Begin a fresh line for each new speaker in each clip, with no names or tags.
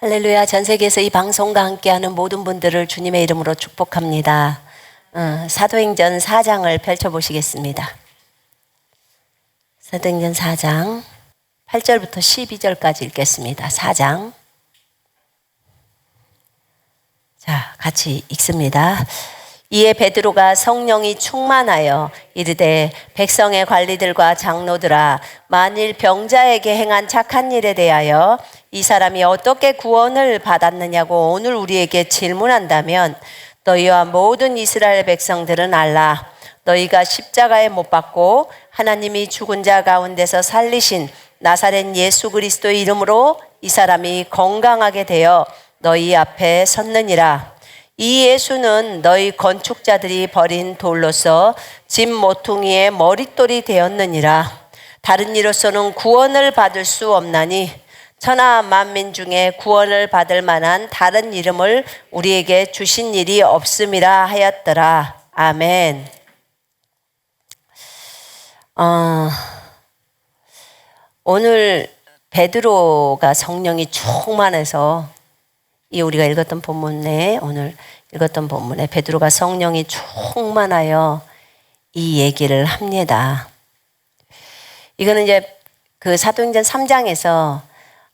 할렐루야. 전 세계에서 이 방송과 함께하는 모든 분들을 주님의 이름으로 축복합니다. 사도행전 4장을 펼쳐보시겠습니다. 사도행전 4장 8절부터 12절까지 읽겠습니다. 4장. 자, 같이 읽습니다. 이에 베드로가 성령이 충만하여 이르되 백성의 관리들과 장로들아, 만일 병자에게 행한 착한 일에 대하여 이 사람이 어떻게 구원을 받았느냐고 오늘 우리에게 질문한다면 너희와 모든 이스라엘 백성들은 알라. 너희가 십자가에 못 박고 하나님이 죽은 자 가운데서 살리신 나사렛 예수 그리스도의 이름으로 이 사람이 건강하게 되어 너희 앞에 섰느니라. 이 예수는 너희 건축자들이 버린 돌로서 집 모퉁이의 머릿돌이 되었느니라. 다른 이로서는 구원을 받을 수 없나니 천하 만민 중에 구원을 받을 만한 다른 이름을 우리에게 주신 일이 없음이라 하였더라. 아멘. 오늘 베드로가 성령이 충만해서 이 우리가 읽었던 본문에 오늘 읽었던 본문에 베드로가 성령이 충만하여 이 얘기를 합니다. 이거는 이제 그 사도행전 3장에서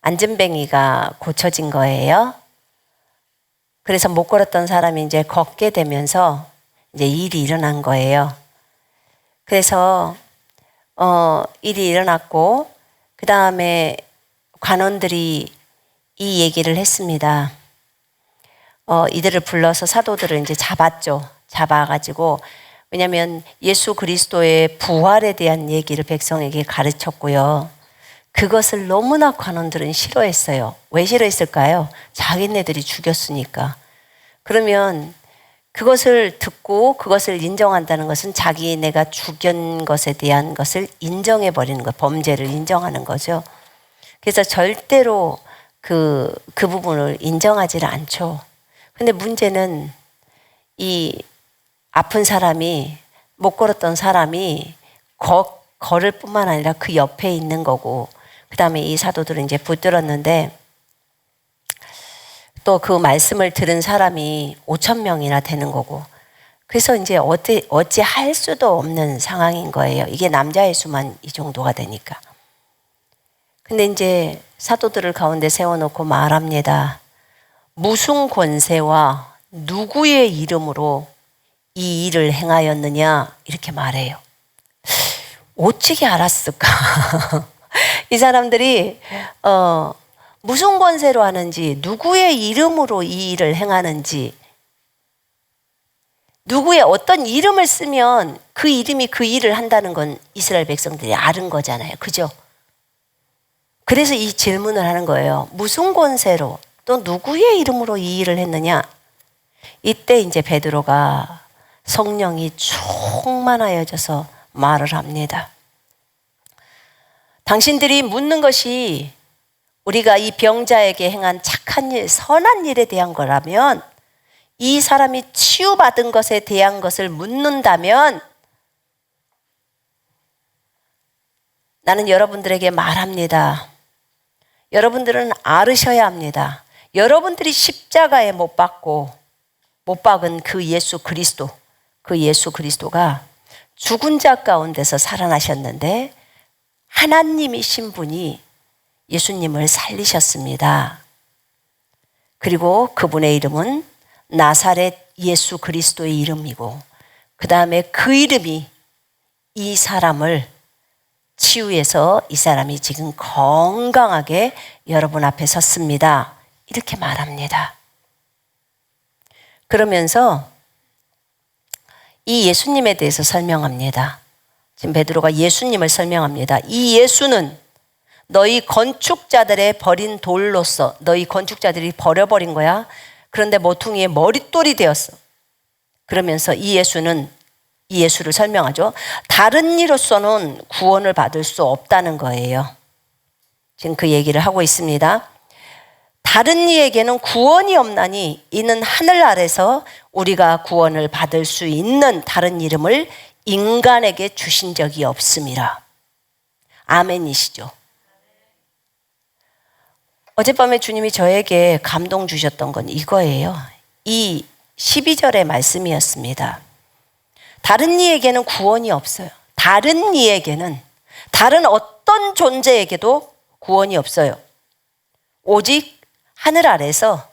안전뱅이가 고쳐진 거예요. 그래서 못 걸었던 사람이 이제 걷게 되면서 이제 일이 일어난 거예요. 그래서 일이 일어났고 그 다음에 관원들이 이 얘기를 했습니다. 이들을 불러서 사도들을 이제 잡았죠. 잡아가지고, 왜냐하면 예수 그리스도의 부활에 대한 얘기를 백성에게 가르쳤고요. 그것을 너무나 관원들은 싫어했어요. 왜 싫어했을까요? 자기네들이 죽였으니까. 그러면 그것을 듣고 그것을 인정한다는 것은 자기네가 죽인 것에 대한 것을 인정해버리는 거예요. 범죄를 인정하는 거죠. 그래서 절대로 그 부분을 인정하지는 않죠. 근데 문제는 이 아픈 사람이, 못 걸었던 사람이 걸을 뿐만 아니라 그 옆에 있는 거고, 그 다음에 이 사도들은 이제 붙들었는데 또 그 말씀을 들은 사람이 5,000명이나 되는 거고, 그래서 이제 어찌 할 수도 없는 상황인 거예요. 이게 남자의 수만 이 정도가 되니까. 근데 이제 사도들을 가운데 세워놓고 말합니다. 무슨 권세와 누구의 이름으로 이 일을 행하였느냐 이렇게 말해요. 어찌게 알았을까? 이 사람들이 무슨 권세로 하는지, 누구의 이름으로 이 일을 행하는지, 누구의 어떤 이름을 쓰면 그 이름이 그 일을 한다는 건 이스라엘 백성들이 아는 거잖아요. 그죠? 그래서 이 질문을 하는 거예요. 무슨 권세로 또 누구의 이름으로 이 일을 했느냐? 이때 이제 베드로가 성령이 충만하여져서 말을 합니다. 당신들이 묻는 것이 우리가 이 병자에게 행한 착한 일, 선한 일에 대한 거라면, 이 사람이 치유받은 것에 대한 것을 묻는다면 나는 여러분들에게 말합니다. 여러분들은 알으셔야 합니다. 여러분들이 십자가에 못 박은 그 예수 그리스도가 죽은 자 가운데서 살아나셨는데 하나님이신 분이 예수님을 살리셨습니다. 그리고 그분의 이름은 나사렛 예수 그리스도의 이름이고, 그 다음에 그 이름이 이 사람을 치유해서 이 사람이 지금 건강하게 여러분 앞에 섰습니다. 이렇게 말합니다. 그러면서 이 예수님에 대해서 설명합니다. 지금 베드로가 예수님을 설명합니다. 이 예수는 너희 건축자들의 버린 돌로서, 너희 건축자들이 버려버린 거야. 그런데 모퉁이의 머릿돌이 되었어. 그러면서 이 예수를 설명하죠. 다른 이로서는 구원을 받을 수 없다는 거예요. 지금 그 얘기를 하고 있습니다. 다른 이에게는 구원이 없나니 이는 하늘 아래서 우리가 구원을 받을 수 있는 다른 이름을 인간에게 주신 적이 없음이라. 아멘이시죠. 어젯밤에 주님이 저에게 감동 주셨던 건 이거예요. 이 12절의 말씀이었습니다. 다른 이에게는 구원이 없어요. 다른 이에게는, 다른 어떤 존재에게도 구원이 없어요. 오직 하늘 아래서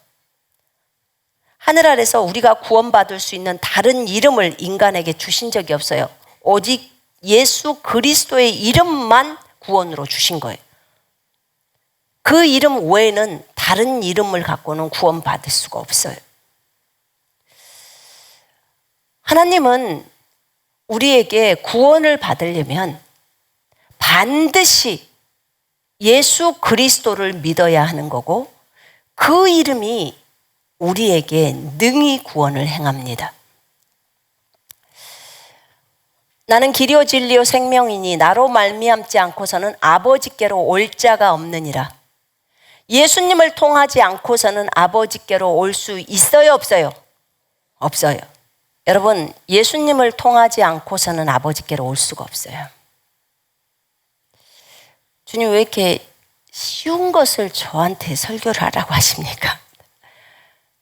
우리가 구원받을 수 있는 다른 이름을 인간에게 주신 적이 없어요. 오직 예수 그리스도의 이름만 구원으로 주신 거예요. 그 이름 외에는 다른 이름을 갖고는 구원받을 수가 없어요. 하나님은 우리에게 구원을 받으려면 반드시 예수 그리스도를 믿어야 하는 거고, 그 이름이 우리에게 능히 구원을 행합니다. 나는 길이요 진리요 생명이니 나로 말미암지 않고서는 아버지께로 올 자가 없느니라. 예수님을 통하지 않고서는 아버지께로 올 수 있어요, 없어요? 없어요. 여러분, 예수님을 통하지 않고서는 아버지께로 올 수가 없어요. 주님 왜 이렇게 쉬운 것을 저한테 설교를 하라고 하십니까?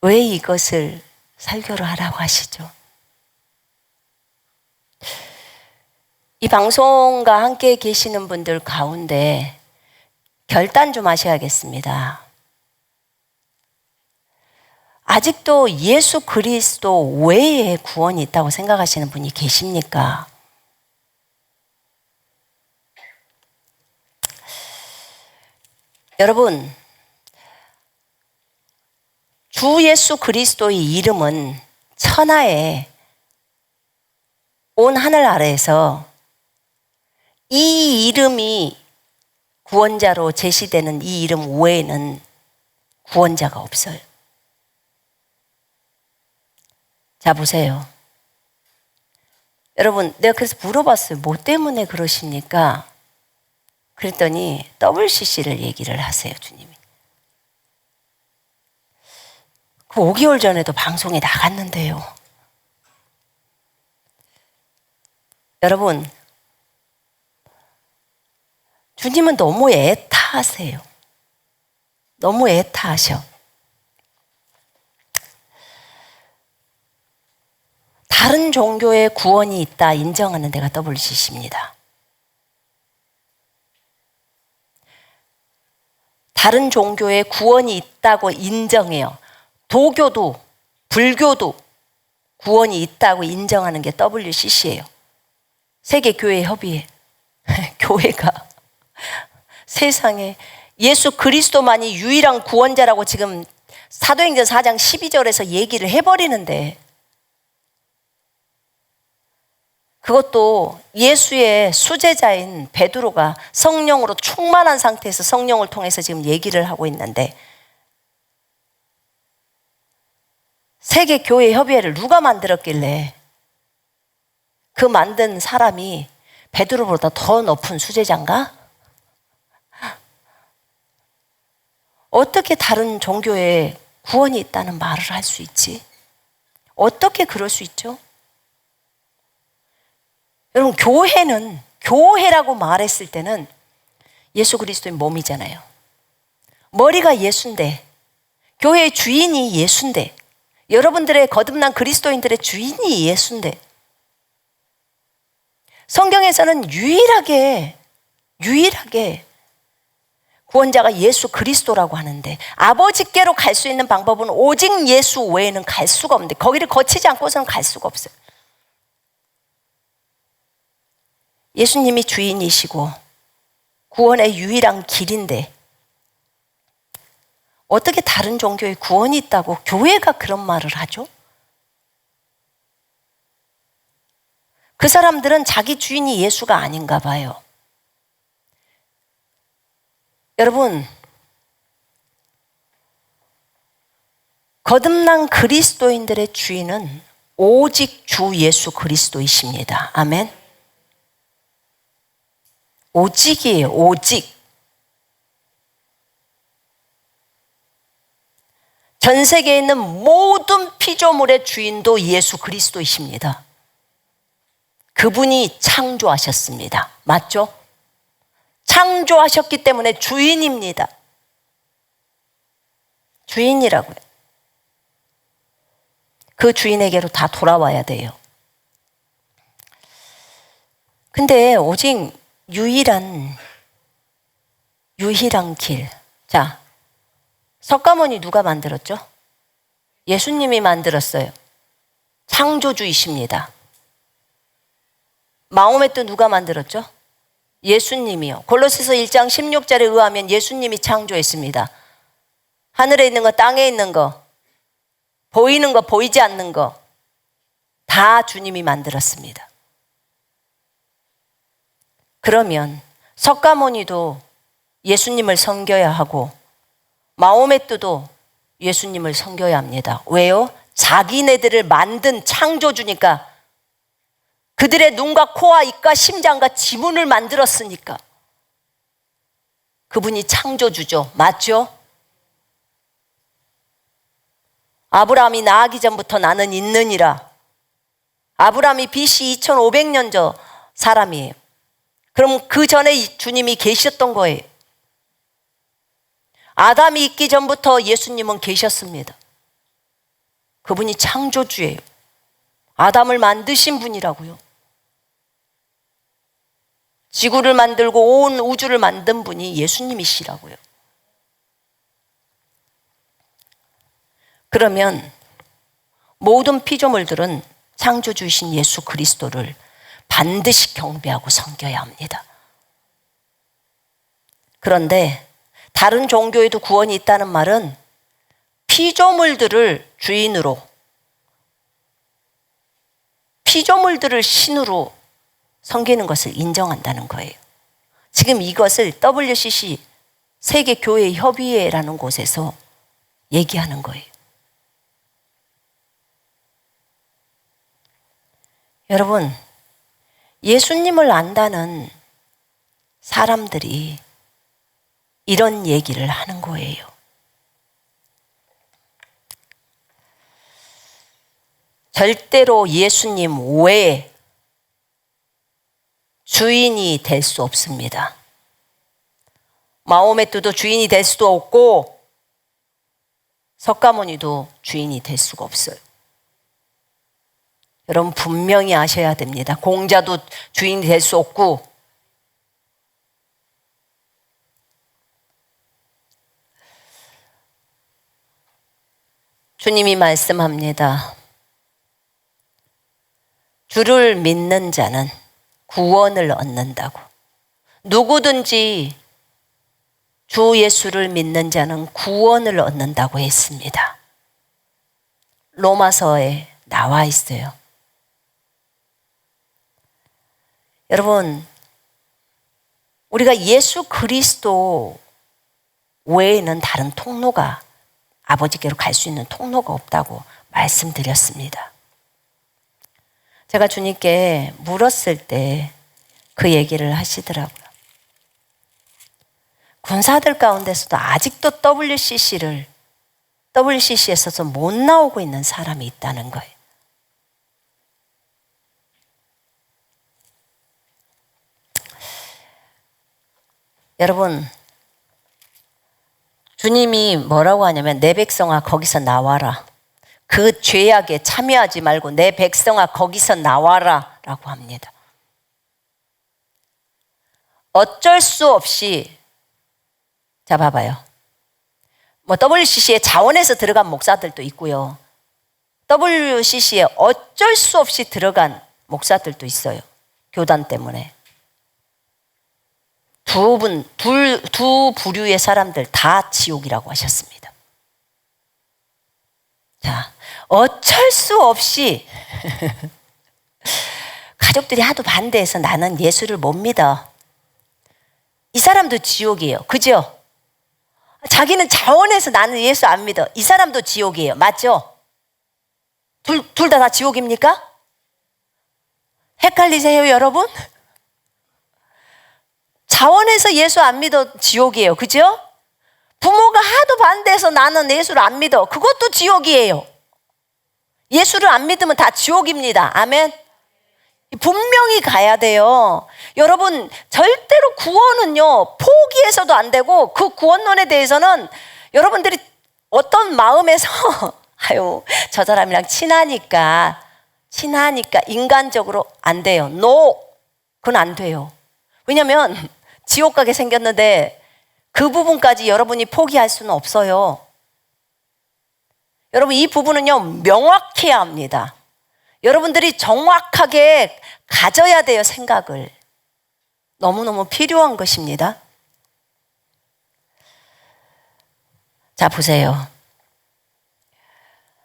왜 이것을 설교를 하라고 하시죠? 이 방송과 함께 계시는 분들 가운데 결단 좀 하셔야겠습니다. 아직도 예수 그리스도 외에 구원이 있다고 생각하시는 분이 계십니까? 여러분, 주 예수 그리스도의 이름은 천하에 온 하늘 아래에서 이 이름이 구원자로 제시되는 이 이름 외에는 구원자가 없어요. 자, 보세요. 여러분, 내가 그래서 물어봤어요. 뭐 때문에 그러십니까? 그랬더니 WCC를 얘기를 하세요, 주님이. 그 5개월 전에도 방송에 나갔는데요. 여러분, 주님은 너무 애타하세요. 너무 애타하셔. 다른 종교에 구원이 있다 인정하는 데가 WCC입니다. 다른 종교에 구원이 있다고 인정해요. 도교도 불교도 구원이 있다고 인정하는 게 WCC예요. 세계교회협의회. 교회가 세상에 예수 그리스도만이 유일한 구원자라고 지금 사도행전 4장 12절에서 얘기를 해버리는데, 그것도 예수의 수제자인 베드로가 성령으로 충만한 상태에서 성령을 통해서 지금 얘기를 하고 있는데, 세계교회협의회를 누가 만들었길래 그 만든 사람이 베드로보다 더 높은 수제자인가? 어떻게 다른 종교에 구원이 있다는 말을 할 수 있지? 어떻게 그럴 수 있죠? 여러분, 교회라고 말했을 때는 예수 그리스도의 몸이잖아요. 머리가 예수인데, 교회의 주인이 예수인데, 여러분들의 거듭난 그리스도인들의 주인이 예수인데, 성경에서는 유일하게 구원자가 예수 그리스도라고 하는데, 아버지께로 갈 수 있는 방법은 오직 예수 외에는 갈 수가 없는데, 거기를 거치지 않고서는 갈 수가 없어요. 예수님이 주인이시고 구원의 유일한 길인데 어떻게 다른 종교에 구원이 있다고 교회가 그런 말을 하죠? 그 사람들은 자기 주인이 예수가 아닌가 봐요. 여러분, 거듭난 그리스도인들의 주인은 오직 주 예수 그리스도이십니다. 아멘. 오직이에요, 오직. 전 세계에 있는 모든 피조물의 주인도 예수 그리스도이십니다. 그분이 창조하셨습니다. 맞죠? 창조하셨기 때문에 주인입니다. 주인이라고요. 그 주인에게로 다 돌아와야 돼요. 근데 오직 유일한 길. 자, 석가모니 누가 만들었죠? 예수님이 만들었어요. 창조주이십니다. 마호메트 누가 만들었죠? 예수님이요. 골로새서 1장 16절에 의하면 예수님이 창조했습니다. 하늘에 있는 거, 땅에 있는 거, 보이는 거, 보이지 않는 거 다 주님이 만들었습니다. 그러면 석가모니도 예수님을 섬겨야 하고 마호메트도 예수님을 섬겨야 합니다. 왜요? 자기네들을 만든 창조주니까. 그들의 눈과 코와 입과 심장과 지문을 만들었으니까. 그분이 창조주죠. 맞죠? 아브라함이 나하기 전부터 나는 있느니라. 아브라함이 BC 2500년 전 사람이에요. 그럼 그 전에 주님이 계셨던 거예요. 아담이 있기 전부터 예수님은 계셨습니다. 그분이 창조주예요. 아담을 만드신 분이라고요. 지구를 만들고 온 우주를 만든 분이 예수님이시라고요. 그러면 모든 피조물들은 창조주이신 예수 그리스도를 반드시 경배하고 섬겨야 합니다. 그런데 다른 종교에도 구원이 있다는 말은 피조물들을 주인으로, 피조물들을 신으로 섬기는 것을 인정한다는 거예요. 지금 이것을 WCC 세계교회협의회라는 곳에서 얘기하는 거예요. 여러분, 예수님을 안다는 사람들이 이런 얘기를 하는 거예요. 절대로 예수님 외에 주인이 될 수 없습니다. 마호메트도 주인이 될 수도 없고 석가모니도 주인이 될 수가 없어요. 여러분 분명히 아셔야 됩니다. 공자도 주인이 될 수 없고 주님이 말씀합니다. 주를 믿는 자는 구원을 얻는다고. 누구든지 주 예수를 믿는 자는 구원을 얻는다고 했습니다. 로마서에 나와 있어요. 여러분, 우리가 예수 그리스도 외에는 다른 통로가, 아버지께로 갈 수 있는 통로가 없다고 말씀드렸습니다. 제가 주님께 물었을 때 그 얘기를 하시더라고요. 군사들 가운데서도 아직도 WCC에서 못 나오고 있는 사람이 있다는 거예요. 여러분, 주님이 뭐라고 하냐면 내 백성아 거기서 나와라. 그 죄악에 참여하지 말고 내 백성아 거기서 나와라 라고 합니다. 어쩔 수 없이, 자 봐봐요. WCC에 자원해서 들어간 목사들도 있고요. WCC에 어쩔 수 없이 들어간 목사들도 있어요. 교단 때문에. 두 부류의 사람들 다 지옥이라고 하셨습니다. 자, 어쩔 수 없이 가족들이 하도 반대해서 나는 예수를 못 믿어. 이 사람도 지옥이에요. 그죠? 자기는 자원해서 나는 예수 안 믿어. 이 사람도 지옥이에요. 맞죠? 둘 다 지옥입니까? 헷갈리세요, 여러분? 자원해서 예수 안 믿어 지옥이에요. 그죠? 부모가 하도 반대해서 나는 예수를 안 믿어. 그것도 지옥이에요. 예수를 안 믿으면 다 지옥입니다. 아멘. 분명히 가야 돼요. 여러분, 절대로 구원은요, 포기해서도 안 되고 그 구원론에 대해서는 여러분들이 어떤 마음에서 아유, 저 사람이랑 친하니까 인간적으로 안 돼요. No, 그건 안 돼요. 왜냐하면 지옥 가게 생겼는데 그 부분까지 여러분이 포기할 수는 없어요. 여러분, 이 부분은요, 명확해야 합니다. 여러분들이 정확하게 가져야 돼요, 생각을. 너무너무 필요한 것입니다. 자, 보세요.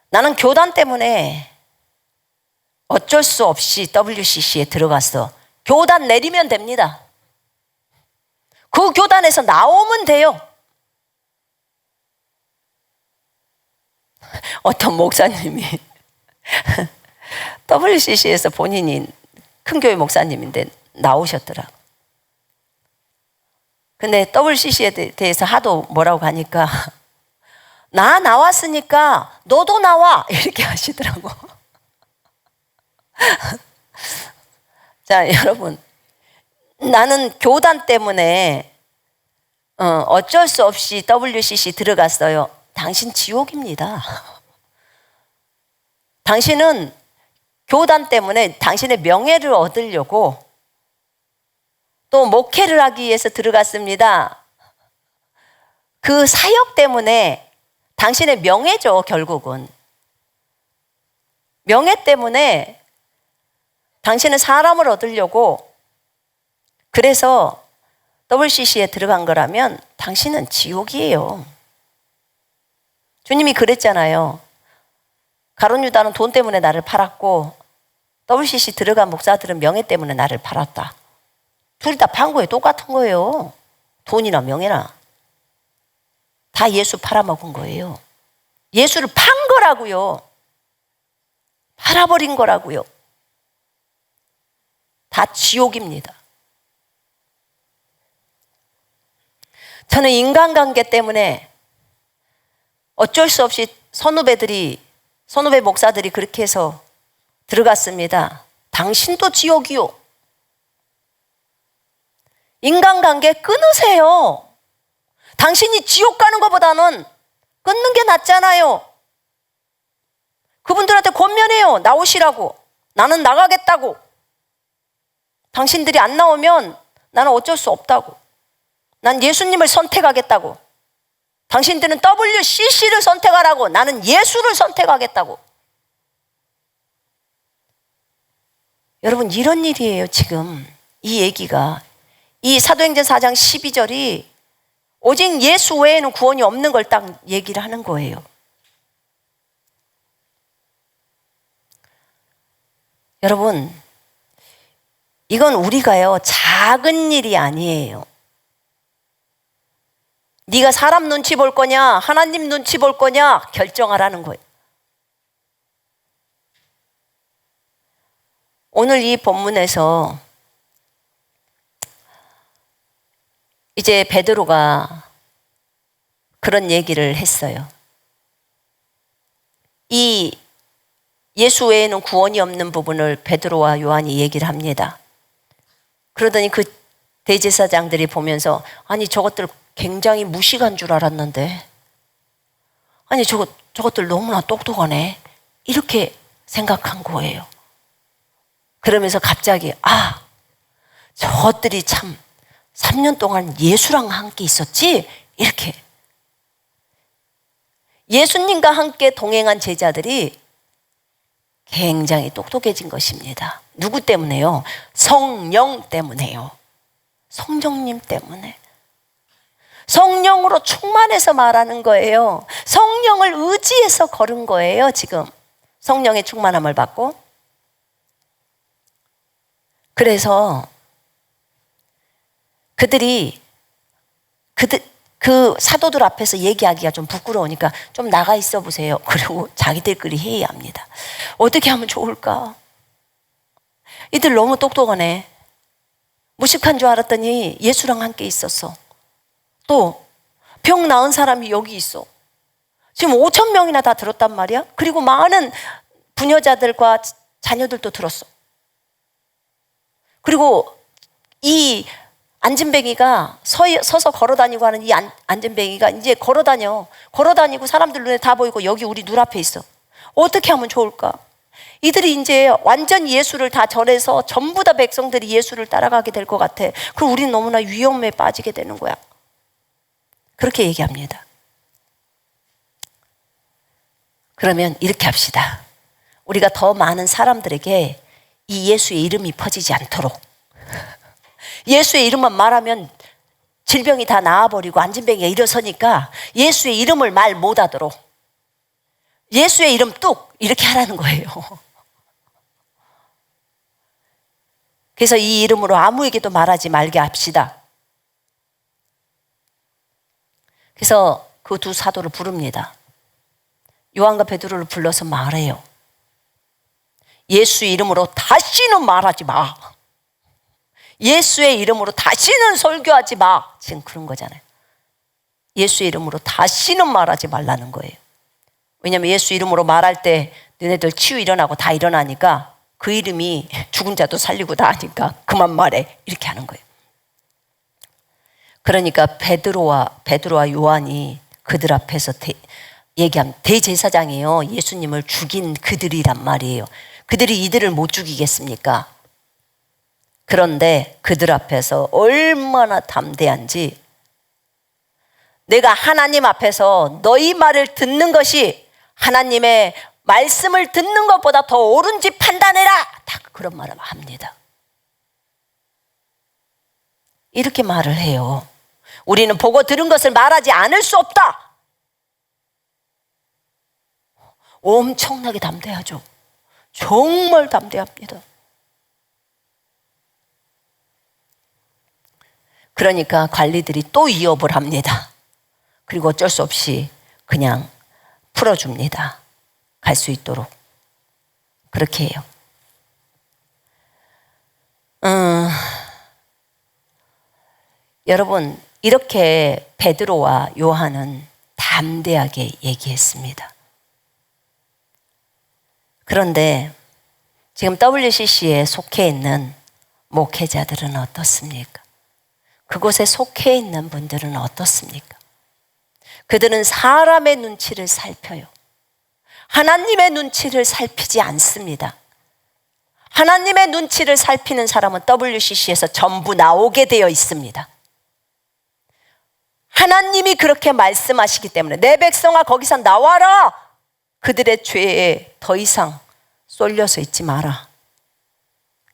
나는 교단 때문에 어쩔 수 없이 WCC에 들어갔어. 교단 내리면 됩니다. 그 교단에서 나오면 돼요. 어떤 목사님이 WCC에서 본인이 큰 교회 목사님인데 나오셨더라. 근데 WCC에 대해서 하도 뭐라고 하니까 나 나왔으니까 너도 나와 이렇게 하시더라고. 자, 여러분, 나는 교단 때문에 어쩔 수 없이 WCC 들어갔어요. 당신 지옥입니다. 당신은 교단 때문에 당신의 명예를 얻으려고 또 목회를 하기 위해서 들어갔습니다. 그 사역 때문에 당신의 명예죠, 결국은. 명예 때문에 당신은 사람을 얻으려고 그래서 WCC에 들어간 거라면 당신은 지옥이에요. 주님이 그랬잖아요. 가룟 유다는 돈 때문에 나를 팔았고 WCC 들어간 목사들은 명예 때문에 나를 팔았다. 둘이 다 판 거예요. 똑같은 거예요. 돈이나 명예나. 다 예수 팔아먹은 거예요. 예수를 판 거라고요. 팔아버린 거라고요. 다 지옥입니다. 저는 인간관계 때문에 어쩔 수 없이 선후배 목사들이 그렇게 해서 들어갔습니다. 당신도 지옥이요. 인간관계 끊으세요. 당신이 지옥 가는 것보다는 끊는 게 낫잖아요. 그분들한테 권면해요. 나오시라고. 나는 나가겠다고. 당신들이 안 나오면 나는 어쩔 수 없다고. 난 예수님을 선택하겠다고. 당신들은 WCC를 선택하라고. 나는 예수를 선택하겠다고. 여러분, 이런 일이에요. 지금 이 얘기가. 이 사도행전 4장 12절이 오직 예수 외에는 구원이 없는 걸 딱 얘기를 하는 거예요. 여러분, 이건 우리가요, 작은 일이 아니에요. 네가 사람 눈치 볼 거냐, 하나님 눈치 볼 거냐 결정하라는 거예요. 오늘 이 본문에서 이제 베드로가 그런 얘기를 했어요. 이 예수 외에는 구원이 없는 부분을 베드로와 요한이 얘기를 합니다. 그러더니 그 대제사장들이 보면서 아니 저것들 굉장히 무식한 줄 알았는데 아니 저것들 너무나 똑똑하네 이렇게 생각한 거예요. 그러면서 갑자기 저것들이 참 3년 동안 예수랑 함께 있었지? 이렇게 예수님과 함께 동행한 제자들이 굉장히 똑똑해진 것입니다. 누구 때문에요? 성령 때문에요. 성령님 때문에. 성령으로 충만해서 말하는 거예요. 성령을 의지해서 걸은 거예요. 지금 성령의 충만함을 받고. 그래서 그 사도들 앞에서 얘기하기가 좀 부끄러우니까 좀 나가 있어 보세요. 그리고 자기들끼리 회의합니다. 어떻게 하면 좋을까? 이들 너무 똑똑하네. 무식한 줄 알았더니 예수랑 함께 있었어. 또 병 나은 사람이 여기 있어. 지금 5,000명이나 다 들었단 말이야. 그리고 많은 부녀자들과 자녀들도 들었어. 그리고 이 안진뱅이가 서서 걸어다니고 하는 이 안진뱅이가 이제 걸어다니고 사람들 눈에 다 보이고 여기 우리 눈앞에 있어. 어떻게 하면 좋을까? 이들이 이제 완전 예수를 다 전해서 전부 다 백성들이 예수를 따라가게 될 것 같아. 그럼 우리는 너무나 위험에 빠지게 되는 거야. 그렇게 얘기합니다. 그러면 이렇게 합시다. 우리가 더 많은 사람들에게 이 예수의 이름이 퍼지지 않도록, 예수의 이름만 말하면 질병이 다 나아버리고 안진뱅이가 일어서니까 예수의 이름을 말 못하도록 예수의 이름 뚝 이렇게 하라는 거예요. 그래서 이 이름으로 아무에게도 말하지 말게 합시다. 그래서 그 두 사도를 부릅니다. 요한과 베드로를 불러서 말해요. 예수의 이름으로 다시는 말하지 마. 예수의 이름으로 다시는 설교하지 마. 지금 그런 거잖아요. 예수의 이름으로 다시는 말하지 말라는 거예요. 왜냐하면 예수 이름으로 말할 때 너네들 치유 일어나고 다 일어나니까 그 이름이 죽은 자도 살리고 다 하니까 그만 말해. 이렇게 하는 거예요. 그러니까 베드로와 요한이 그들 앞에서 얘기하면 대제사장이에요. 예수님을 죽인 그들이란 말이에요. 그들이 이들을 못 죽이겠습니까? 그런데 그들 앞에서 얼마나 담대한지, 내가 하나님 앞에서 너희 말을 듣는 것이 하나님의 말씀을 듣는 것보다 더 옳은지 판단해라. 다 그런 말을 합니다. 이렇게 말을 해요. 우리는 보고 들은 것을 말하지 않을 수 없다. 엄청나게 담대하죠. 정말 담대합니다. 그러니까 관리들이 또 위협을 합니다. 그리고 어쩔 수 없이 그냥 풀어줍니다. 갈 수 있도록. 그렇게 해요. 여러분, 이렇게 베드로와 요한은 담대하게 얘기했습니다. 그런데 지금 WCC에 속해 있는 목회자들은 어떻습니까? 그곳에 속해 있는 분들은 어떻습니까? 그들은 사람의 눈치를 살펴요. 하나님의 눈치를 살피지 않습니다. 하나님의 눈치를 살피는 사람은 WCC에서 전부 나오게 되어 있습니다. 하나님이 그렇게 말씀하시기 때문에 내 백성아 거기서 나와라. 그들의 죄에 더 이상 쏠려서 있지 마라.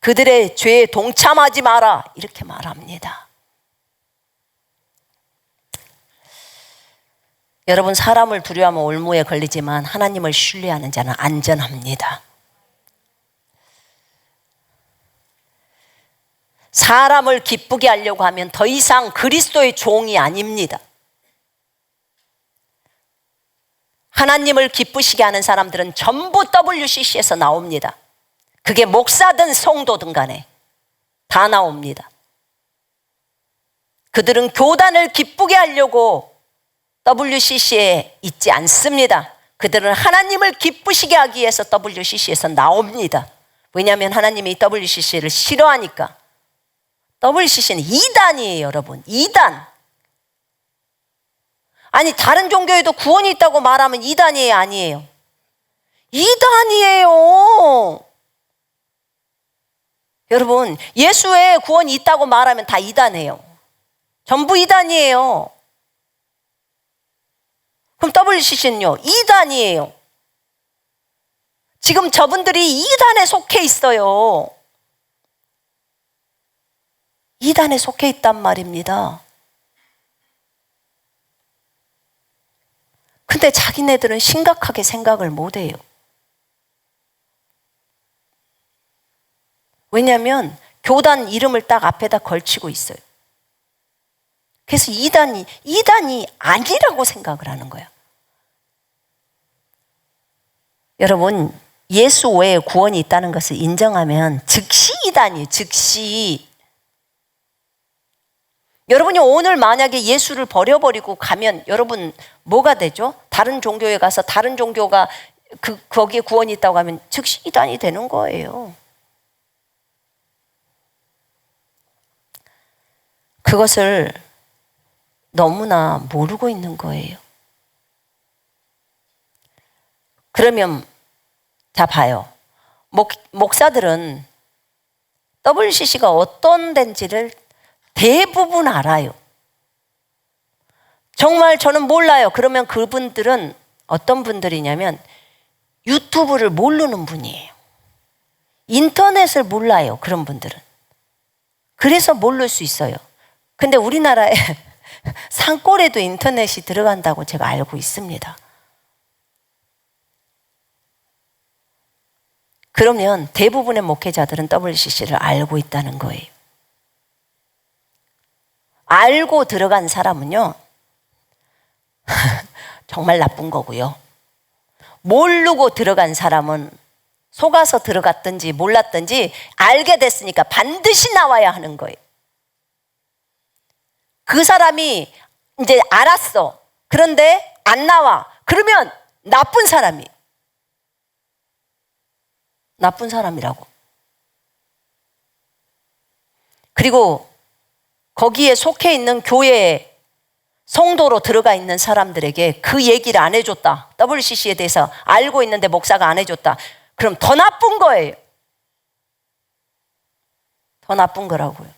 그들의 죄에 동참하지 마라. 이렇게 말합니다. 여러분, 사람을 두려워하면 올무에 걸리지만 하나님을 신뢰하는 자는 안전합니다. 사람을 기쁘게 하려고 하면 더 이상 그리스도의 종이 아닙니다. 하나님을 기쁘시게 하는 사람들은 전부 WCC에서 나옵니다. 그게 목사든 성도든 간에 다 나옵니다. 그들은 교단을 기쁘게 하려고 WCC에 있지 않습니다. 그들은 하나님을 기쁘시게 하기 위해서 WCC에서 나옵니다. 왜냐하면 하나님이 WCC를 싫어하니까. WCC는 이단이에요, 여러분. 이단. 아니, 다른 종교에도 구원이 있다고 말하면 이단이에요, 아니에요? 이단이에요. 여러분, 예수의 구원이 있다고 말하면 다 이단이에요. 전부 이단이에요. 그럼 WCC는요? 이단이에요. 지금 저분들이 이단에 속해 있어요. 이단에 속해 있단 말입니다. 근데 자기네들은 심각하게 생각을 못해요. 왜냐하면 교단 이름을 딱 앞에다 걸치고 있어요. 그래서 이단이 아니라고 생각을 하는 거야. 여러분, 예수 외에 구원이 있다는 것을 인정하면 즉시 이단이에요. 즉시. 여러분이 오늘 만약에 예수를 버려버리고 가면 여러분 뭐가 되죠? 다른 종교에 가서 다른 종교가 거기에 구원이 있다고 하면 즉시 이단이 되는 거예요. 그것을 너무나 모르고 있는 거예요. 그러면 자 봐요. 목사들은 WCC가 어떤 데인지를 대부분 알아요. 정말 저는 몰라요. 그러면 그분들은 어떤 분들이냐면 유튜브를 모르는 분이에요. 인터넷을 몰라요. 그런 분들은. 그래서 모를 수 있어요. 근데 우리나라에 산골에도 인터넷이 들어간다고 제가 알고 있습니다. 그러면 대부분의 목회자들은 WCC를 알고 있다는 거예요. 알고 들어간 사람은요, 정말 나쁜 거고요. 모르고 들어간 사람은 속아서 들어갔든지 몰랐든지 알게 됐으니까 반드시 나와야 하는 거예요. 그 사람이 이제 알았어. 그런데 안 나와. 그러면 나쁜 사람이에요. 나쁜 사람이라고. 그리고 거기에 속해 있는 교회에 성도로 들어가 있는 사람들에게 그 얘기를 안 해줬다. WCC에 대해서 알고 있는데 목사가 안 해줬다. 그럼 더 나쁜 거예요. 더 나쁜 거라고요.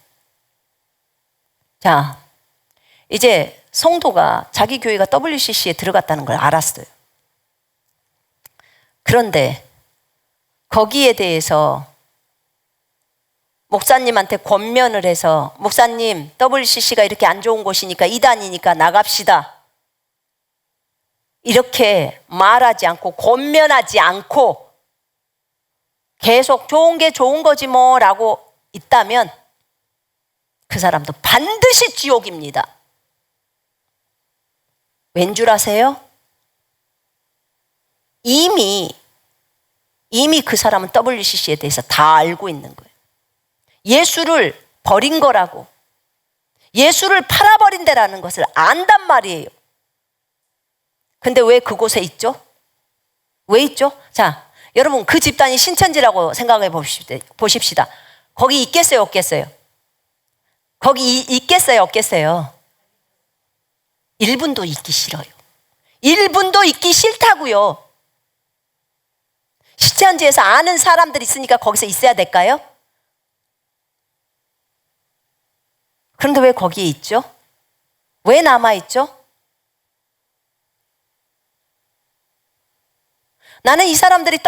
자, 이제 성도가 자기 교회가 WCC에 들어갔다는 걸 알았어요. 그런데 거기에 대해서 목사님한테 권면을 해서 목사님, WCC가 이렇게 안 좋은 곳이니까 이단이니까 나갑시다. 이렇게 말하지 않고 권면하지 않고 계속 좋은 게 좋은 거지 뭐라고 있다면 그 사람도 반드시 지옥입니다. 왠 줄 아세요? 이미 그 사람은 WCC에 대해서 다 알고 있는 거예요. 예수를 버린 거라고, 예수를 팔아버린 데라는 것을 안단 말이에요. 근데 왜 그곳에 있죠? 왜 있죠? 자, 여러분 그 집단이 신천지라고 생각해 보십시다. 거기 있겠어요, 없겠어요? 거기 있겠어요, 없겠어요? 1분도 있기 싫어요. 1분도 있기 싫다고요. 신천지에서 아는 사람들이 있으니까 거기서 있어야 될까요? 그런데 왜 거기에 있죠? 왜 남아있죠? 나는 이 사람들이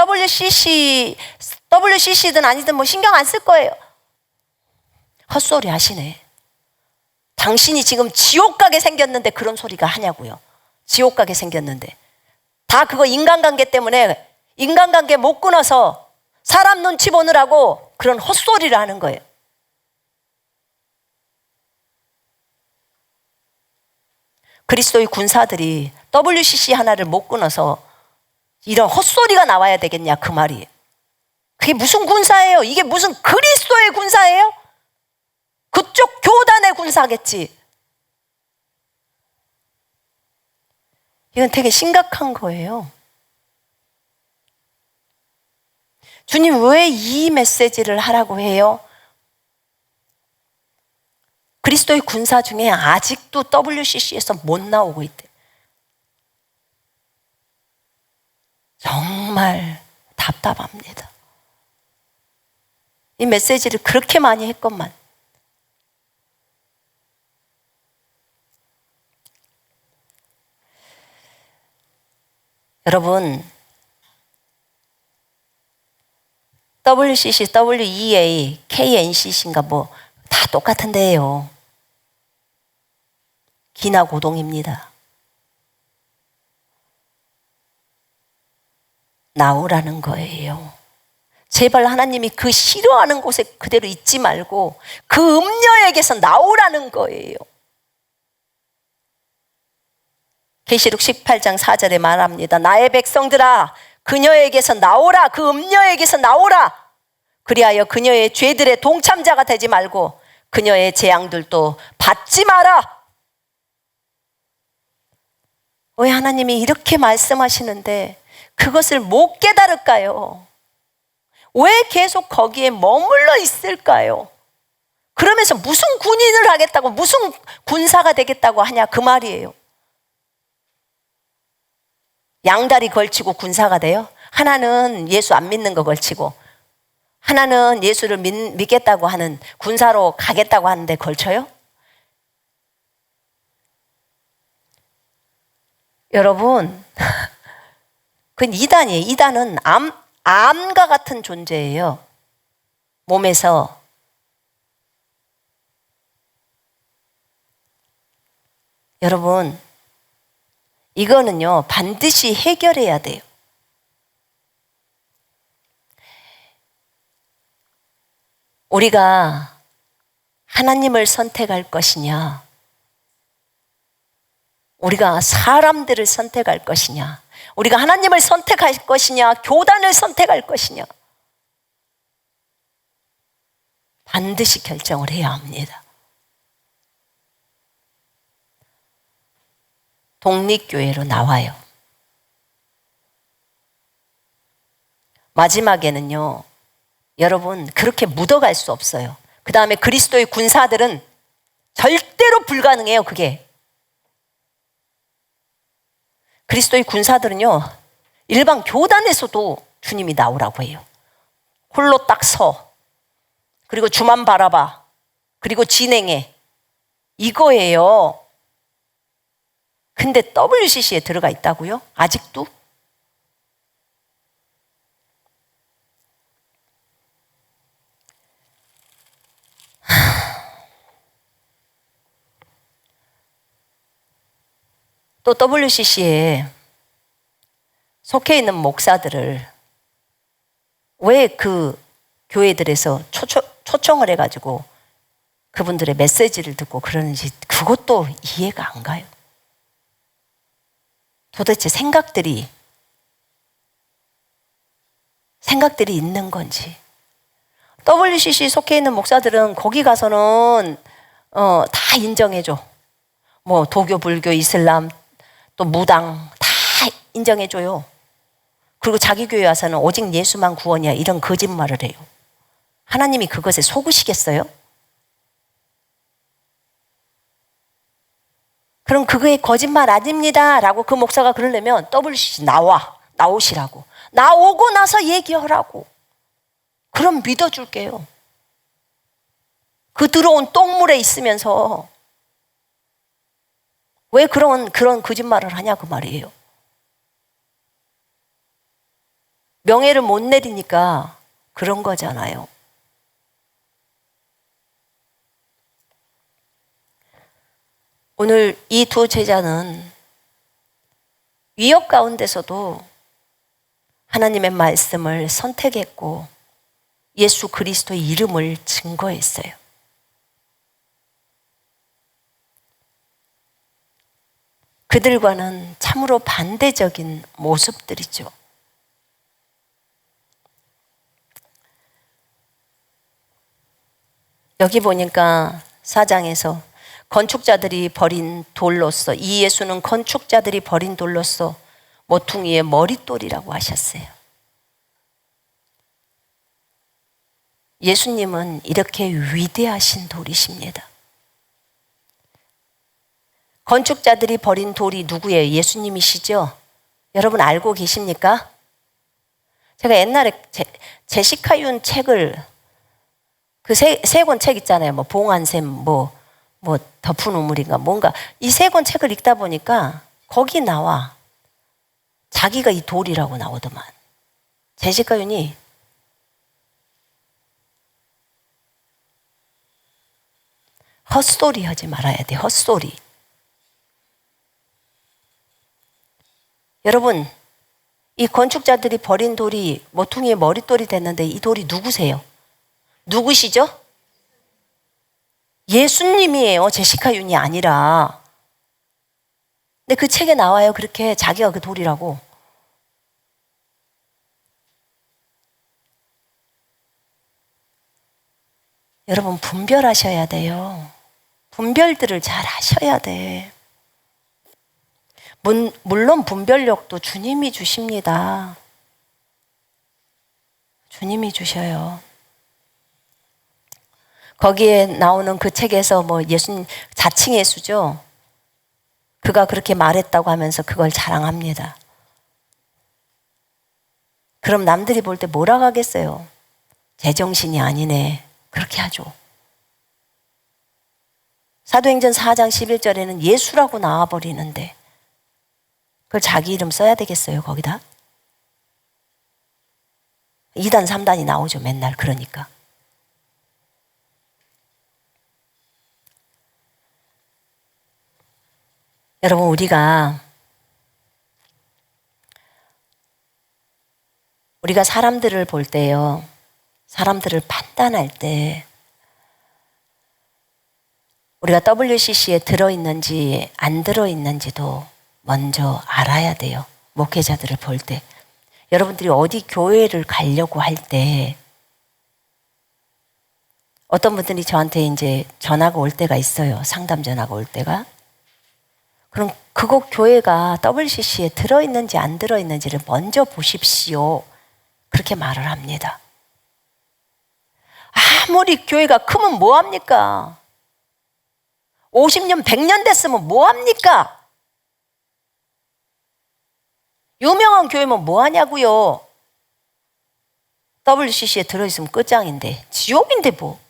WCC든 아니든 뭐 신경 안 쓸 거예요. 헛소리 하시네. 당신이 지금 지옥 가게 생겼는데 그런 소리가 하냐고요. 지옥 가게 생겼는데. 다 그거 인간관계 때문에 인간관계 못 끊어서 사람 눈치 보느라고 그런 헛소리를 하는 거예요. 그리스도의 군사들이 WCC 하나를 못 끊어서 이런 헛소리가 나와야 되겠냐 그 말이에요. 그게 무슨 군사예요? 이게 무슨 그리스도의 군사예요? 그쪽 교단의 군사겠지. 이건 되게 심각한 거예요. 주님 왜 이 메시지를 하라고 해요? 그리스도의 군사 중에 아직도 WCC에서 못 나오고 있대. 정말 답답합니다. 이 메시지를 그렇게 많이 했건만. 여러분, WCC, WEA, KNCC인가 뭐 다 똑같은데요. 기나 고동입니다. 나오라는 거예요. 제발 하나님이 그 싫어하는 곳에 그대로 있지 말고 그 음녀에게서 나오라는 거예요. 계시록 18장 4절에 말합니다. 나의 백성들아, 그녀에게서 나오라. 그 음녀에게서 나오라. 그리하여 그녀의 죄들의 동참자가 되지 말고 그녀의 재앙들도 받지 마라. 왜 하나님이 이렇게 말씀하시는데 그것을 못 깨달을까요? 왜 계속 거기에 머물러 있을까요? 그러면서 무슨 군인을 하겠다고, 무슨 군사가 되겠다고 하냐 그 말이에요. 양다리 걸치고 군사가 돼요? 하나는 예수 안 믿는 거 걸치고, 하나는 예수를 믿겠다고 하는 군사로 가겠다고 하는데 걸쳐요? 여러분, 그건 이단이에요. 이단은 암과 같은 존재예요. 몸에서. 여러분, 이거는요, 반드시 해결해야 돼요. 우리가 하나님을 선택할 것이냐, 우리가 사람들을 선택할 것이냐, 우리가 하나님을 선택할 것이냐, 교단을 선택할 것이냐, 반드시 결정을 해야 합니다. 독립교회로 나와요. 마지막에는요, 여러분, 그렇게 묻어갈 수 없어요. 그 다음에 그리스도의 군사들은 절대로 불가능해요, 그게. 그리스도의 군사들은요, 일반 교단에서도 주님이 나오라고 해요. 홀로 딱 서. 그리고 주만 바라봐. 그리고 진행해. 이거예요. 근데 WCC에 들어가 있다고요? 아직도? 또 WCC에 속해 있는 목사들을 왜 그 교회들에서 초청을 해가지고 그분들의 메시지를 듣고 그러는지 그것도 이해가 안 가요. 도대체 생각들이 있는 건지. WCC 속해 있는 목사들은 거기 가서는 다 인정해줘. 뭐 도교, 불교, 이슬람, 또 무당 다 인정해줘요. 그리고 자기 교회 와서는 오직 예수만 구원이야, 이런 거짓말을 해요. 하나님이 그것에 속으시겠어요? 그럼 그게 거짓말 아닙니다 라고 그 목사가 그러려면 WCC 나오시라고. 나오고 나서 얘기하라고. 그럼 믿어줄게요. 그 들어온 똥물에 있으면서 왜 그런 거짓말을 하냐 그 말이에요. 명예를 못 내리니까 그런 거잖아요. 오늘 이 두 제자는 위협 가운데서도 하나님의 말씀을 선택했고 예수 그리스도의 이름을 증거했어요. 그들과는 참으로 반대적인 모습들이죠. 여기 보니까 4장에서 건축자들이 버린 돌로서, 이 예수는 건축자들이 버린 돌로서 모퉁이의 머릿돌이라고 하셨어요. 예수님은 이렇게 위대하신 돌이십니다. 건축자들이 버린 돌이 누구예요? 예수님이시죠? 여러분 알고 계십니까? 제가 옛날에 제시카 윤 책을 그 세 권 책 있잖아요. 뭐 봉안샘, 뭐 덮은 우물인가 뭔가 이 세 권 책을 읽다 보니까 거기 나와 자기가 이 돌이라고 나오더만. 제시카 윤이 헛소리 하지 말아야 돼. 헛소리. 여러분, 이 건축자들이 버린 돌이 모퉁이의 머릿돌이 됐는데 이 돌이 누구세요? 누구시죠? 예수님이에요. 제시카 윤이 아니라. 근데 그 책에 나와요. 그렇게 자기가 그 돌이라고. 여러분 분별하셔야 돼요. 분별들을 잘 하셔야 돼. 물론 분별력도 주님이 주십니다. 주님이 주셔요. 거기에 나오는 그 책에서 뭐 예수님 자칭 예수죠. 그가 그렇게 말했다고 하면서 그걸 자랑합니다. 그럼 남들이 볼 때 뭐라고 하겠어요? 제정신이 아니네. 그렇게 하죠. 사도행전 4장 11절에는 예수라고 나와버리는데 그걸 자기 이름 써야 되겠어요, 거기다? 2단, 3단이 나오죠, 맨날. 그러니까. 여러분, 우리가 사람들을 볼 때요, 사람들을 판단할 때 우리가 WCC에 들어있는지 안 들어있는지도 먼저 알아야 돼요. 목회자들을 볼 때. 여러분들이 어디 교회를 가려고 할 때 어떤 분들이 저한테 이제 전화가 올 때가 있어요. 상담 전화가 올 때가. 그럼 그곳 교회가 WCC에 들어있는지 안 들어있는지를 먼저 보십시오. 그렇게 말을 합니다. 아무리 교회가 크면 뭐합니까? 50년, 100년 됐으면 뭐합니까? 유명한 교회면 뭐하냐고요? WCC에 들어있으면 끝장인데, 지옥인데 뭐.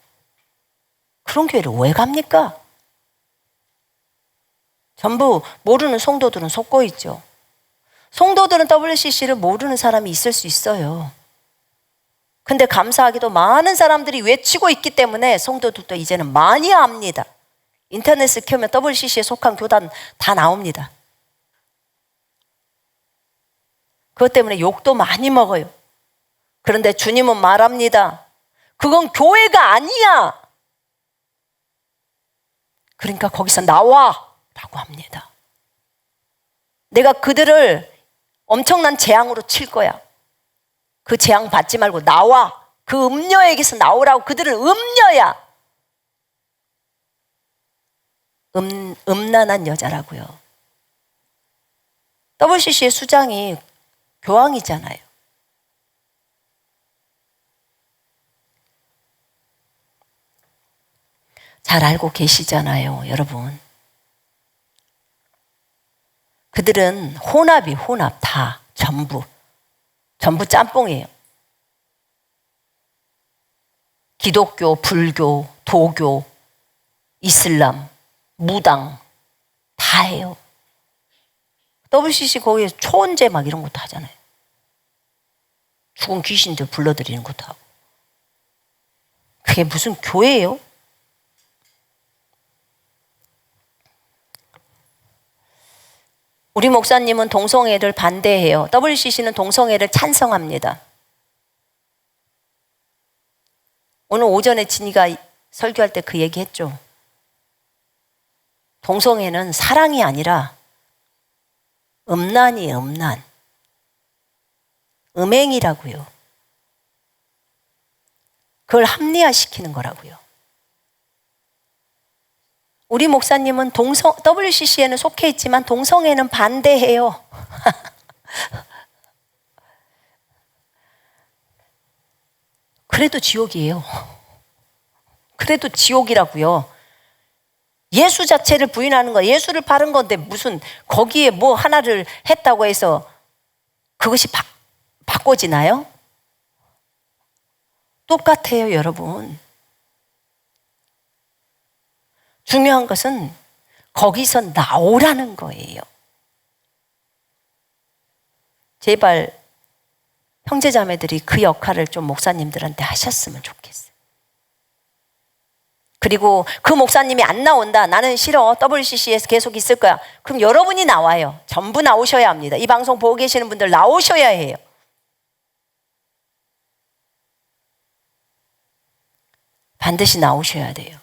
그런 교회를 왜 갑니까? 전부 모르는 성도들은 속고 있죠. 성도들은 WCC를 모르는 사람이 있을 수 있어요. 근데 감사하게도 많은 사람들이 외치고 있기 때문에 성도들도 이제는 많이 압니다. 인터넷을 켜면 WCC에 속한 교단 다 나옵니다. 그것 때문에 욕도 많이 먹어요. 그런데 주님은 말합니다. 그건 교회가 아니야. 그러니까 거기서 나와 라고 합니다. 내가 그들을 엄청난 재앙으로 칠 거야. 그 재앙 받지 말고 나와. 그 음녀에게서 나오라고. 그들은 음녀야. 음란한 여자라고요. WCC의 수장이 교황이잖아요. 잘 알고 계시잖아요, 여러분. 그들은 혼합 다 전부 짬뽕이에요. 기독교, 불교, 도교, 이슬람, 무당 다 해요. WCC 거기에 초원제 막 이런 것도 하잖아요. 죽은 귀신들 불러들이는 것도 하고. 그게 무슨 교회예요? 우리 목사님은 동성애를 반대해요. WCC는 동성애를 찬성합니다. 오늘 오전에 진이가 설교할 때 그 얘기 했죠. 동성애는 사랑이 아니라 음란이에요, 음란. 음행이라고요. 그걸 합리화시키는 거라고요. 우리 목사님은 WCC에는 속해 있지만 동성애는 반대해요. 그래도 지옥이에요. 그래도 지옥이라고요. 예수 자체를 부인하는 거, 예수를 바른 건데 무슨 거기에 뭐 하나를 했다고 해서 그것이 바꿔지나요? 똑같아요, 여러분. 중요한 것은 거기서 나오라는 거예요. 제발 형제자매들이 그 역할을 좀 목사님들한테 하셨으면 좋겠어요. 그리고 그 목사님이 안 나온다. 나는 싫어. WCC에서 계속 있을 거야. 그럼 여러분이 나와요. 전부 나오셔야 합니다. 이 방송 보고 계시는 분들 나오셔야 해요. 반드시 나오셔야 돼요.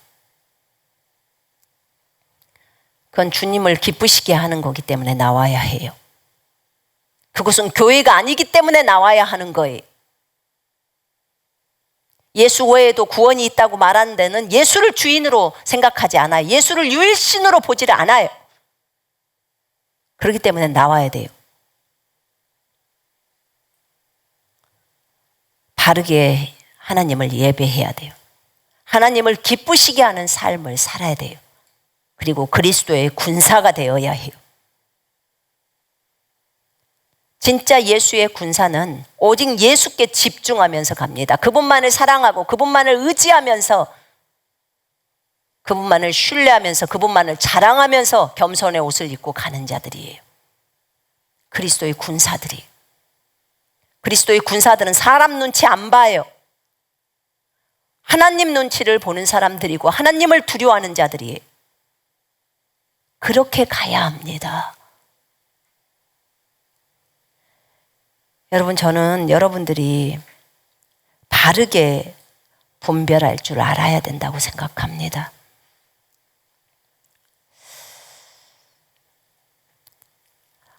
그건 주님을 기쁘시게 하는 거기 때문에 나와야 해요. 그것은 교회가 아니기 때문에 나와야 하는 거예요. 예수 외에도 구원이 있다고 말하는 데는 예수를 주인으로 생각하지 않아요. 예수를 유일신으로 보지를 않아요. 그렇기 때문에 나와야 돼요. 바르게 하나님을 예배해야 돼요. 하나님을 기쁘시게 하는 삶을 살아야 돼요. 그리고 그리스도의 군사가 되어야 해요. 진짜 예수의 군사는 오직 예수께 집중하면서 갑니다. 그분만을 사랑하고 그분만을 의지하면서 그분만을 신뢰하면서 그분만을 자랑하면서 겸손의 옷을 입고 가는 자들이에요. 그리스도의 군사들이. 그리스도의 군사들은 사람 눈치 안 봐요. 하나님 눈치를 보는 사람들이고 하나님을 두려워하는 자들이에요. 그렇게 가야 합니다. 여러분, 저는 여러분들이 바르게 분별할 줄 알아야 된다고 생각합니다.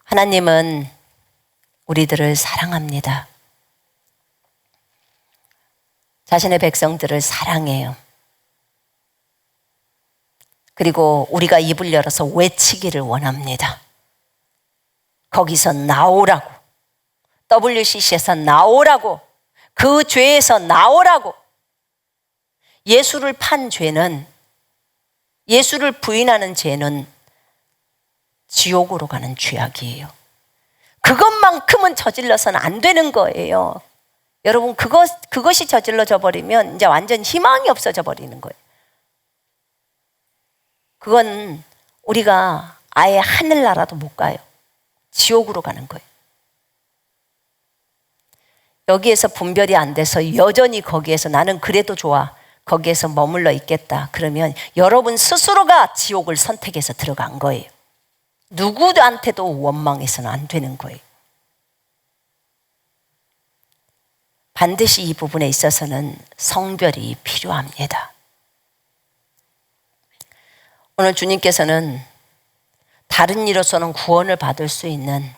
하나님은 우리들을 사랑합니다. 자신의 백성들을 사랑해요. 그리고 우리가 입을 열어서 외치기를 원합니다. 거기서 나오라고. WCC에서 나오라고. 그 죄에서 나오라고. 예수를 판 죄는, 예수를 부인하는 죄는 지옥으로 가는 죄악이에요. 그것만큼은 저질러서는 안 되는 거예요. 여러분, 그것이 저질러져 버리면 이제 완전 희망이 없어져 버리는 거예요. 그건 우리가 아예 하늘나라도 못 가요. 지옥으로 가는 거예요. 여기에서 분별이 안 돼서 여전히 거기에서 나는 그래도 좋아, 거기에서 머물러 있겠다, 그러면 여러분 스스로가 지옥을 선택해서 들어간 거예요. 누구한테도 원망해서는 안 되는 거예요. 반드시 이 부분에 있어서는 성별이 필요합니다. 오늘 주님께서는 다른 이로서는 구원을 받을 수 있는,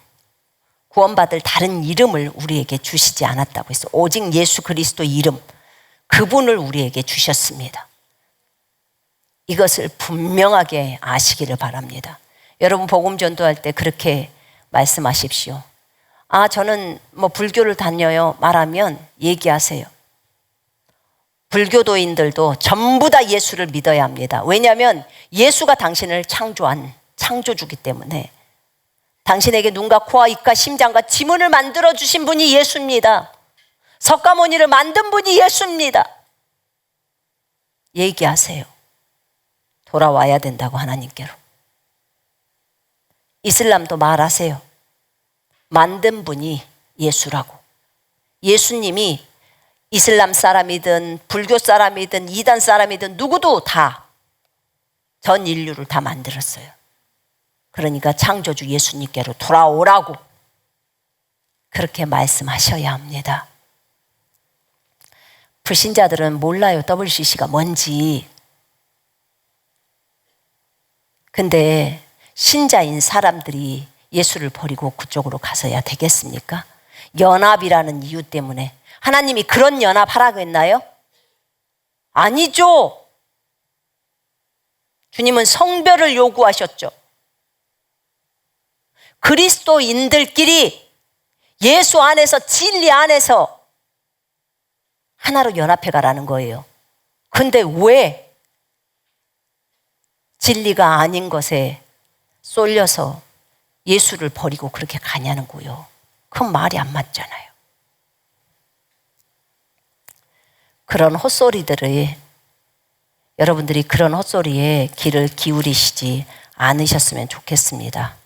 구원받을 다른 이름을 우리에게 주시지 않았다고 했어요. 오직 예수 그리스도 이름, 그분을 우리에게 주셨습니다. 이것을 분명하게 아시기를 바랍니다. 여러분, 복음 전도할 때 그렇게 말씀하십시오. 아, 저는 불교를 다녀요 말하면 얘기하세요. 불교도인들도 전부 다 예수를 믿어야 합니다. 왜냐하면 예수가 당신을 창조한 창조주기 때문에. 당신에게 눈과 코와 입과 심장과 지문을 만들어 주신 분이 예수입니다. 석가모니를 만든 분이 예수입니다. 얘기하세요. 돌아와야 된다고 하나님께로. 이슬람도 말하세요. 만든 분이 예수라고. 예수님이 이슬람 사람이든 불교 사람이든 이단 사람이든 누구도 다 전 인류를 다 만들었어요. 그러니까 창조주 예수님께로 돌아오라고 그렇게 말씀하셔야 합니다. 불신자들은 몰라요, WCC가 뭔지. 근데 신자인 사람들이 예수를 버리고 그쪽으로 가서야 되겠습니까? 연합이라는 이유 때문에. 하나님이 그런 연합하라고 했나요? 아니죠. 주님은 성별을 요구하셨죠. 그리스도인들끼리 예수 안에서, 진리 안에서 하나로 연합해 가라는 거예요. 근데 왜 진리가 아닌 것에 쏠려서 예수를 버리고 그렇게 가냐는 거예요. 그건 말이 안 맞잖아요. 그런 헛소리들을, 여러분들이 그런 헛소리에 귀를 기울이시지 않으셨으면 좋겠습니다.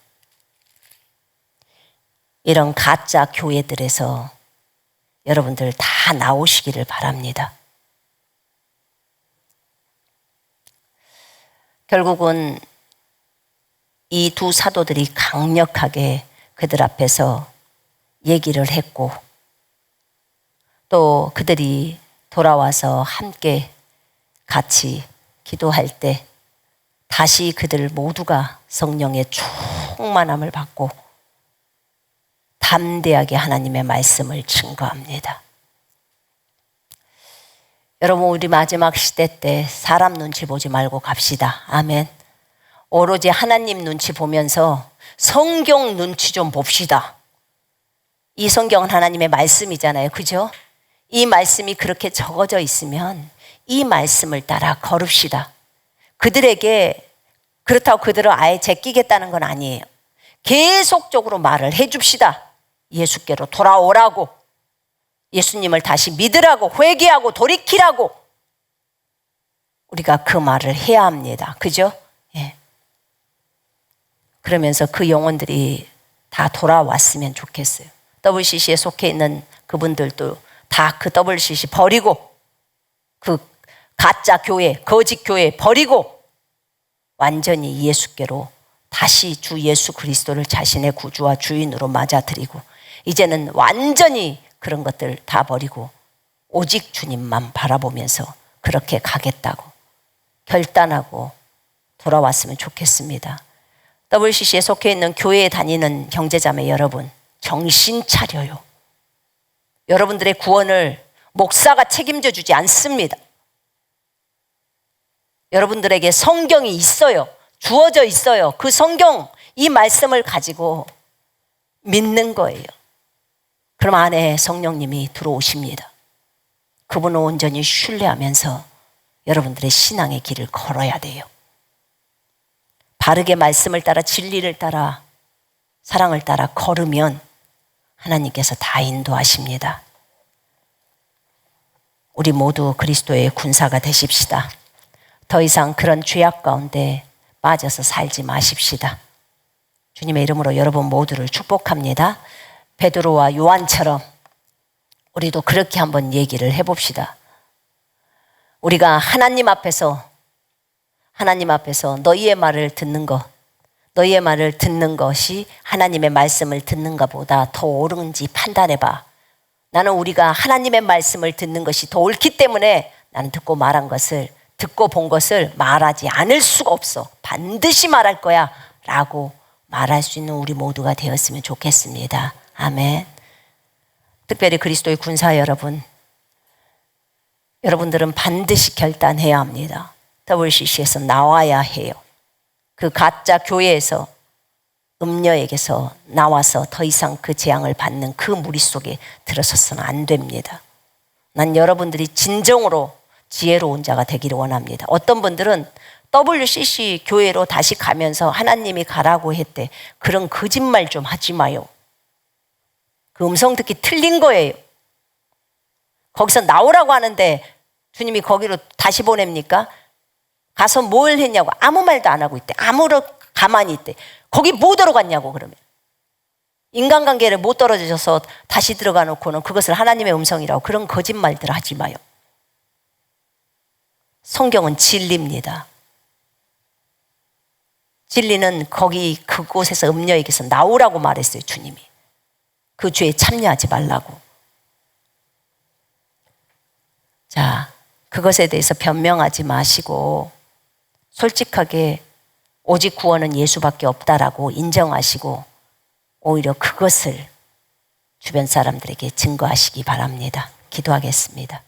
이런 가짜 교회들에서 여러분들 다 나오시기를 바랍니다. 결국은 이 두 사도들이 강력하게 그들 앞에서 얘기를 했고, 또 그들이 돌아와서 함께 같이 기도할 때 다시 그들 모두가 성령의 충만함을 받고 담대하게 하나님의 말씀을 증거합니다. 여러분, 우리 마지막 시대 때 사람 눈치 보지 말고 갑시다. 아멘. 오로지 하나님 눈치 보면서 성경 눈치 좀 봅시다. 이 성경은 하나님의 말씀이잖아요. 그죠? 이 말씀이 그렇게 적어져 있으면 이 말씀을 따라 걸읍시다. 그들에게 그렇다고 그들을 아예 제끼겠다는 건 아니에요. 계속적으로 말을 해줍시다. 예수께로 돌아오라고, 예수님을 다시 믿으라고, 회개하고 돌이키라고. 우리가 그 말을 해야 합니다. 그죠? 예. 그러면서 그 영혼들이 다 돌아왔으면 좋겠어요. WCC에 속해 있는 그분들도 다 그 WCC 버리고, 그 가짜 교회, 거짓 교회 버리고 완전히 예수께로 다시 주 예수 그리스도를 자신의 구주와 주인으로 맞아들이고, 이제는 완전히 그런 것들 다 버리고 오직 주님만 바라보면서 그렇게 가겠다고 결단하고 돌아왔으면 좋겠습니다. WCC에 속해 있는 교회에 다니는 형제자매 여러분, 정신 차려요. 여러분들의 구원을 목사가 책임져 주지 않습니다. 여러분들에게 성경이 있어요. 주어져 있어요. 그 성경, 이 말씀을 가지고 믿는 거예요. 그럼 안에 성령님이 들어오십니다. 그분을 온전히 신뢰하면서 여러분들의 신앙의 길을 걸어야 돼요. 바르게 말씀을 따라, 진리를 따라, 사랑을 따라 걸으면 하나님께서 다 인도하십니다. 우리 모두 그리스도의 군사가 되십시다. 더 이상 그런 죄악 가운데 빠져서 살지 마십시다. 주님의 이름으로 여러분 모두를 축복합니다. 베드로와 요한처럼 우리도 그렇게 한번 얘기를 해봅시다. 우리가 하나님 앞에서 너희의 말을 듣는 것, 너희의 말을 듣는 것이 하나님의 말씀을 듣는 것보다 더 옳은지 판단해봐. 나는 우리가 하나님의 말씀을 듣는 것이 더 옳기 때문에 나는 듣고 본 것을 말하지 않을 수가 없어. 반드시 말할 거야 라고 말할 수 있는 우리 모두가 되었으면 좋겠습니다. 아멘. 특별히 그리스도의 군사 여러분, 여러분들은 반드시 결단해야 합니다. WCC에서 나와야 해요. 그 가짜 교회에서, 음녀에게서 나와서 더 이상 그 재앙을 받는 그 무리 속에 들어서서는 안 됩니다. 난 여러분들이 진정으로 지혜로운 자가 되기를 원합니다. 어떤 분들은 WCC 교회로 다시 가면서 하나님이 가라고 했대. 그런 거짓말 좀 하지 마요. 그 음성 듣기 틀린 거예요. 거기서 나오라고 하는데 주님이 거기로 다시 보냅니까? 가서 뭘 했냐고. 아무 말도 안 하고 있대. 아무렇 가만히 있대. 거기 뭐 들어갔냐고. 그러면 인간관계를 못 떨어져서 다시 들어가 놓고는 그것을 하나님의 음성이라고, 그런 거짓말들 하지 마요. 성경은 진리입니다. 진리는 거기 그곳에서 음녀에게서 나오라고 말했어요. 주님이 그 죄에 참여하지 말라고. 자, 그것에 대해서 변명하지 마시고 솔직하게 오직 구원은 예수밖에 없다라고 인정하시고 오히려 그것을 주변 사람들에게 증거하시기 바랍니다. 기도하겠습니다.